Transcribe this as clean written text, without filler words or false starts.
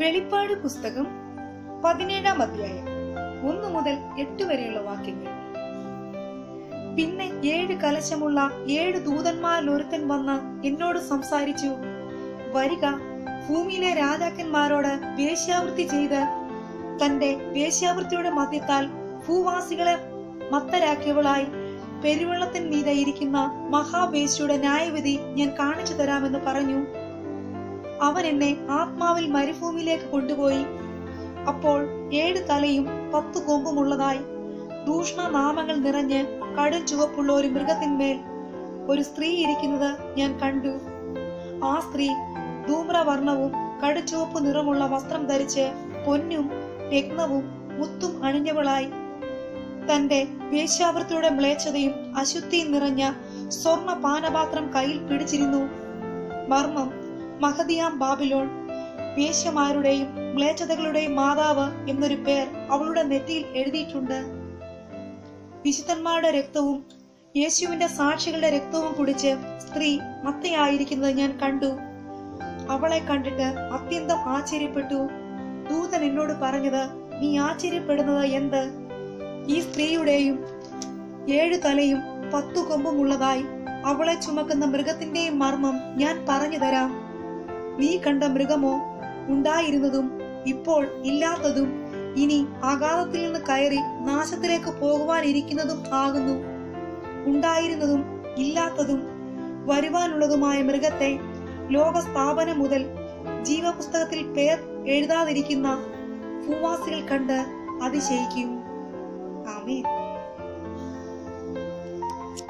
വെളിപ്പാട് പുസ്തകം 17-ാം അധ്യായം 1 മുതൽ 8 വരെയുള്ള വാക്യങ്ങൾ. പിന്നെ 7 കലശമുള്ള 7 ദൂതന്മാരിൽ ഒരുത്തൻ വന്ന് എന്നോട് സംസാരിച്ചു, വരിക, ഭൂമിയിലെ രാജാക്കന്മാരോട് വേശ്യാവൃത്തി ചെയ്ത് തന്റെ വേശ്യാവൃത്തിയുടെ മദ്യത്താൽ ഭൂവാസികളെ മത്തരാക്കിയവളായി പെരുവെള്ളത്തിൻ മീതെ ഇരിക്കുന്ന മഹാവേശ്യയുടെ ന്യായവിധി ഞാൻ കാണിച്ചു തരാമെന്ന് പറഞ്ഞു. അവൻ എന്നെ ആത്മാവിൽ മരുഭൂമിയിലേക്ക് കൊണ്ടുപോയി. അപ്പോൾ 7 തലയും 10 കൊമ്പുമുള്ളതായി ദൂഷണനാമങ്ങൾ നിറഞ്ഞ് കടും ചുവപ്പുള്ള ഒരു മൃഗത്തിന്മേൽ ഒരു സ്ത്രീ ഇരിക്കുന്നത് ഞാൻ കണ്ടു. ആ സ്ത്രീ ധൂമ്രവർണ്ണവും കടുചുവപ്പ് നിറമുള്ള വസ്ത്രം ധരിച്ച് പൊന്നും രത്നവും മുത്തും അണിഞ്ഞവളായി തന്റെ വേശ്യാവൃത്തിയുടെ മ്ലേച്ഛതയും അശുദ്ധിയും നിറഞ്ഞ സ്വർണ പാനപാത്രം കയ്യിൽ പിടിച്ചിരുന്നു. മർമ്മം, മഹതിയാം ബാബിലോൺ, വേശ്യമാരുടെയും മ്ലേച്ഛതകളുടെയും മാതാവ് എന്നൊരു പേർ അവളുടെ നെറ്റിയിൽ എഴുതിയിട്ടുണ്ട്. വിശുദ്ധന്മാരുടെ രക്തവും യേശുവിന്റെ സാക്ഷികളുടെ രക്തവും കുടിച്ച് സ്ത്രീ മത്തയായിരിക്കുന്നത് ഞാൻ കണ്ടു. അവളെ കണ്ടിട്ട് അത്യന്തം ആശ്ചര്യപ്പെട്ടു. ദൂതൻ എന്നോട് പറഞ്ഞത്, നീ ആശ്ചര്യപ്പെടുന്നത് എന്ത്? ഈ സ്ത്രീയുടെയും 7 തലയും 10 കൊമ്പുമുള്ളതായി അവളെ ചുമക്കുന്ന മൃഗത്തിന്റെയും മർമ്മം ഞാൻ പറഞ്ഞു തരാം. നീ കണ്ട മൃഗമോ ഉണ്ടായിരുന്നതും ഇപ്പോൾ ഇല്ലാത്തതും ഇനി അഗാധത്തിൽ നിന്ന് കയറി നാശത്തിലേക്ക് പോകുവാനിരിക്കുന്നതും ആകുന്നു. ഉണ്ടായിരുന്നതും ഇല്ലാത്തതും വരുവാനുള്ളതുമായ മൃഗത്തെ ലോകസ്ഥാപനം മുതൽ ജീവപുസ്തകത്തിൽ പേർ എഴുതാതിരിക്കുന്ന ഭൂവാസികൾ കണ്ട് അതിശയിക്കും. ആമേൻ.